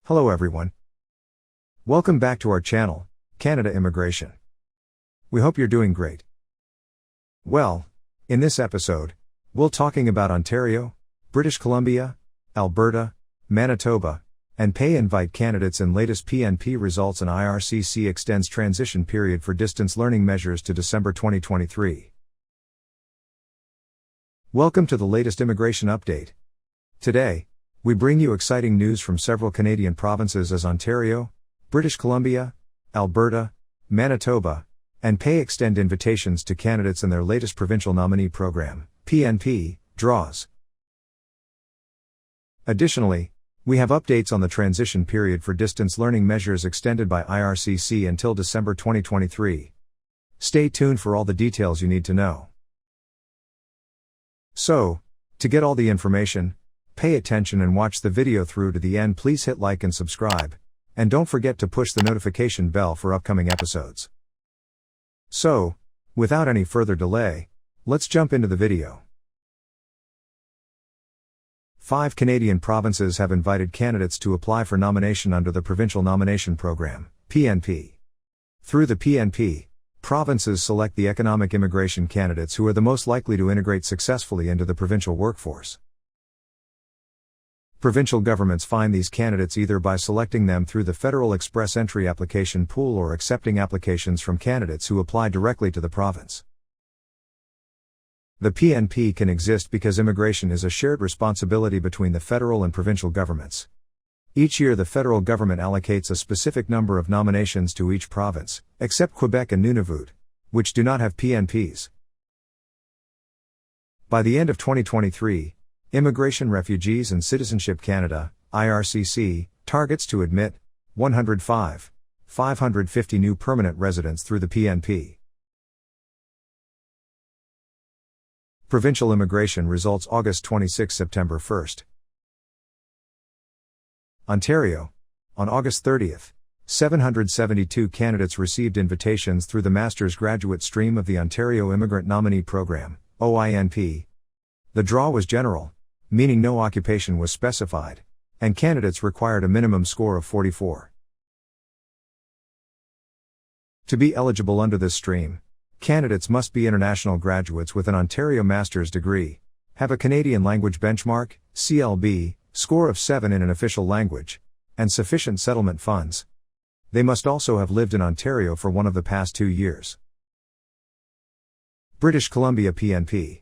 Hello everyone. Welcome back to our channel, Canada Immigration. We hope you're doing great. Well, in this episode, we'll talking about Ontario, British Columbia, Alberta, Manitoba, and pay invite candidates in latest PNP results, and IRCC extends transition period for distance learning measures to December 2023. Welcome to the latest immigration update. Today, we bring you exciting news from several Canadian provinces as Ontario, British Columbia, Alberta, Manitoba, and pay extend invitations to candidates in their latest provincial nominee program, PNP, draws. Additionally, we have updates on the transition period for distance learning measures extended by IRCC until December 2023. Stay tuned for all the details you need to know. So, to get all the information, pay attention and watch the video through to the end. Please hit like and subscribe, and don't forget to push the notification bell for upcoming episodes. So, without any further delay, let's jump into the video. 5 Canadian provinces have invited candidates to apply for nomination under the Provincial Nomination Program, PNP. Through the PNP, provinces select the economic immigration candidates who are the most likely to integrate successfully into the provincial workforce. Provincial governments find these candidates either by selecting them through the Federal Express Entry application pool or accepting applications from candidates who apply directly to the province. The PNP can exist because immigration is a shared responsibility between the federal and provincial governments. Each year the federal government allocates a specific number of nominations to each province, except Quebec and Nunavut, which do not have PNPs. By the end of 2023, Immigration, Refugees and Citizenship Canada, IRCC, targets to admit 550 new permanent residents through the PNP. Provincial immigration results August 26 – September 1. Ontario. On August 30, 772 candidates received invitations through the Master's Graduate Stream of the Ontario Immigrant Nominee Program, OINP. The draw was general, meaning no occupation was specified, and candidates required a minimum score of 44. To be eligible under this stream, candidates must be international graduates with an Ontario Master's degree, have a Canadian Language Benchmark, CLB, score of 7 in an official language, and sufficient settlement funds. They must also have lived in Ontario for one of the past 2 years. British Columbia PNP.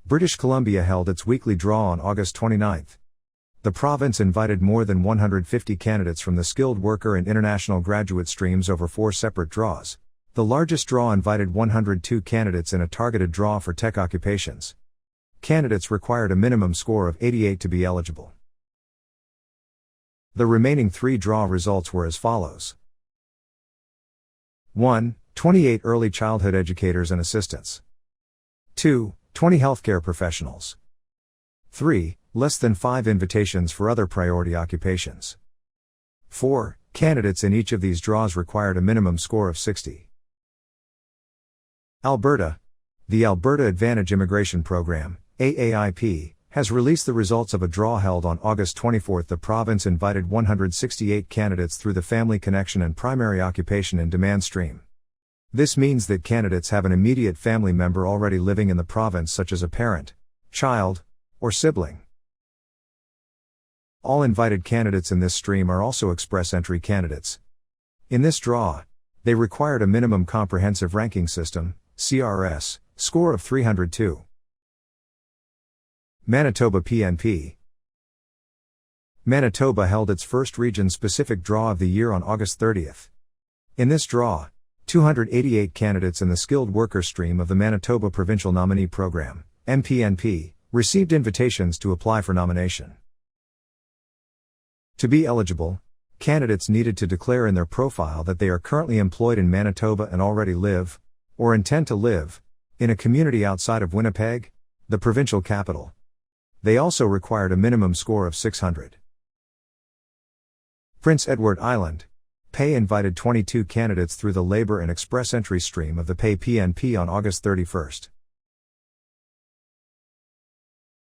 British Columbia held its weekly draw on August 29. The province invited more than 150 candidates from the skilled worker and international graduate streams over 4 separate draws. The largest draw invited 102 candidates in a targeted draw for tech occupations. Candidates required a minimum score of 88 to be eligible. The remaining 3 draw results were as follows. 1. 28 early childhood educators and assistants. 2. 20 healthcare professionals. 3. Less than 5 invitations for other priority occupations. 4. Candidates in each of these draws required a minimum score of 60. Alberta. The Alberta Advantage Immigration Program, AAIP, has released the results of a draw held on August 24. The province invited 168 candidates through the Family Connection and Primary Occupation and Demand stream. This means that candidates have an immediate family member already living in the province, such as a parent, child, or sibling. All invited candidates in this stream are also express entry candidates. In this draw, they required a minimum comprehensive ranking system, CRS, score of 302. Manitoba PNP. Manitoba held its first region-specific draw of the year on August 30. In this draw, 288 candidates in the skilled worker stream of the Manitoba Provincial Nominee Program, MPNP, received invitations to apply for nomination. To be eligible, candidates needed to declare in their profile that they are currently employed in Manitoba and already live, or intend to live, in a community outside of Winnipeg, the provincial capital. They also required a minimum score of 600. Prince Edward Island. Pay invited 22 candidates through the Labour and Express Entry stream of the Pay PNP on August 31.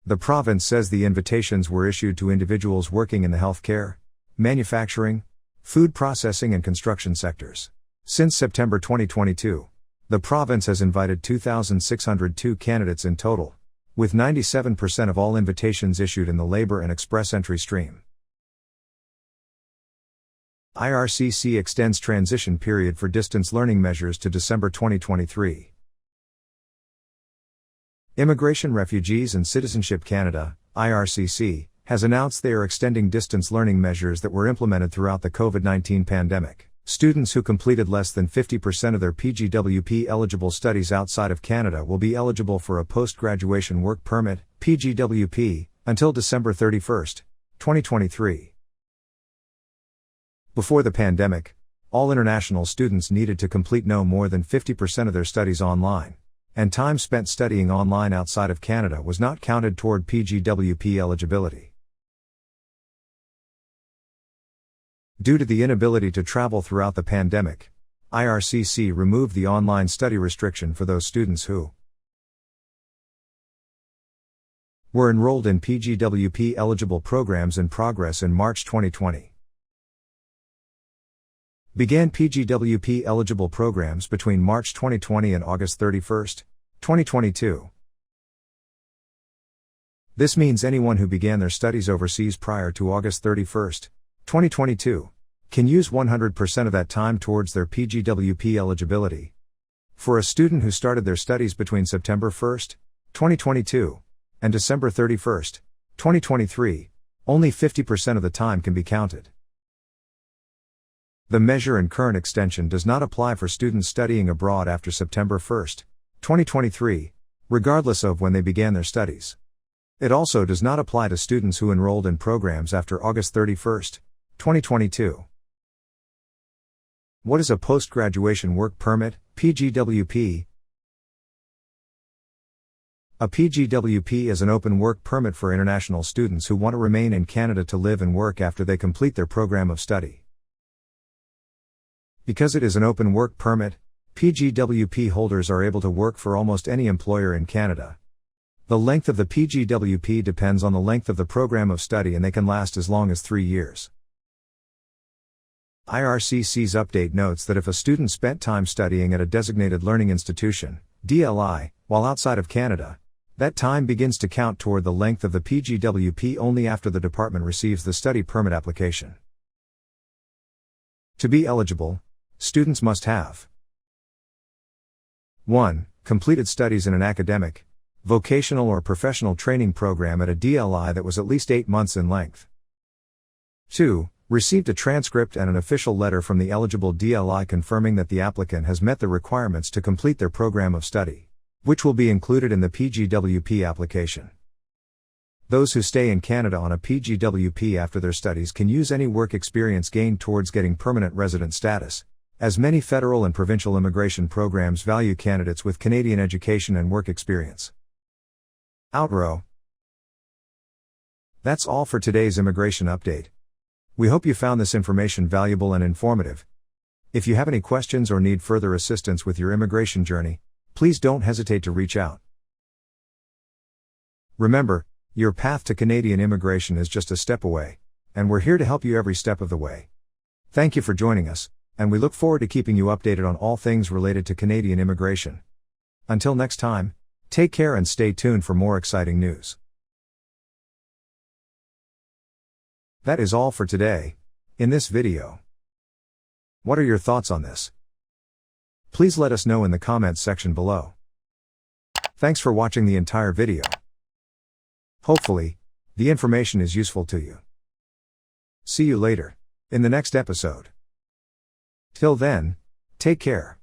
The province says the invitations were issued to individuals working in the healthcare, manufacturing, food processing and construction sectors. Since September 2022, the province has invited 2,602 candidates in total, with 97% of all invitations issued in the labor and express entry stream. IRCC extends transition period for distance learning measures to December 2023. Immigration, Refugees and Citizenship Canada, IRCC, has announced they are extending distance learning measures that were implemented throughout the COVID-19 pandemic. Students who completed less than 50% of their pgwp eligible studies outside of Canada will be eligible for a post-graduation work permit, pgwp, until December 31, 2023. Before the pandemic, all international students needed to complete no more than 50% of their studies online, and time spent studying online outside of Canada was not counted toward pgwp eligibility. Due to the inability to travel throughout the pandemic, IRCC removed the online study restriction for those students who were enrolled in pgwp eligible programs in progress in March 2020. Began pgwp eligible programs between March 2020 and August 31, 2022. This means anyone who began their studies overseas prior to August 31, 2022, can use 100% of that time towards their pgwp eligibility. For a student who started their studies between September 1, 2022, and December 31, 2023, only 50% of the time can be counted. The measure and current extension does not apply for students studying abroad after September 1, 2023, regardless of when they began their studies. It also does not apply to students who enrolled in programs after August 31, 2022. What is a post-graduation work permit, pgwp? A pgwp is an open work permit for international students who want to remain in Canada to live and work after they complete their program of study. Because it is an open work permit, pgwp holders are able to work for almost any employer in Canada. The length of the pgwp depends on the length of the program of study, and they can last as long as 3 years. IRCC's update notes that if a student spent time studying at a designated learning institution, DLI, while outside of Canada, that time begins to count toward the length of the pgwp only after the department receives the study permit application. To be eligible, students must have 1. Completed studies in an academic, vocational or professional training program at a DLI that was at least 8 months in length. 2. Received a transcript and an official letter from the eligible DLI confirming that the applicant has met the requirements to complete their program of study, which will be included in the pgwp application. Those who stay in Canada on a pgwp after their studies can use any work experience gained towards getting permanent resident status, as many federal and provincial immigration programs value candidates with Canadian education and work experience. Outro. That's all for today's immigration update. We hope you found this information valuable and informative. If you have any questions or need further assistance with your immigration journey, please don't hesitate to reach out. Remember, your path to Canadian immigration is just a step away, and we're here to help you every step of the way. Thank you for joining us, and we look forward to keeping you updated on all things related to Canadian immigration. Until next time, take care and stay tuned for more exciting news. That is all for today, in this video. What are your thoughts on this? Please let us know in the comments section below. Thanks for watching the entire video. Hopefully, the information is useful to you. See you later, in the next episode. Till then, take care.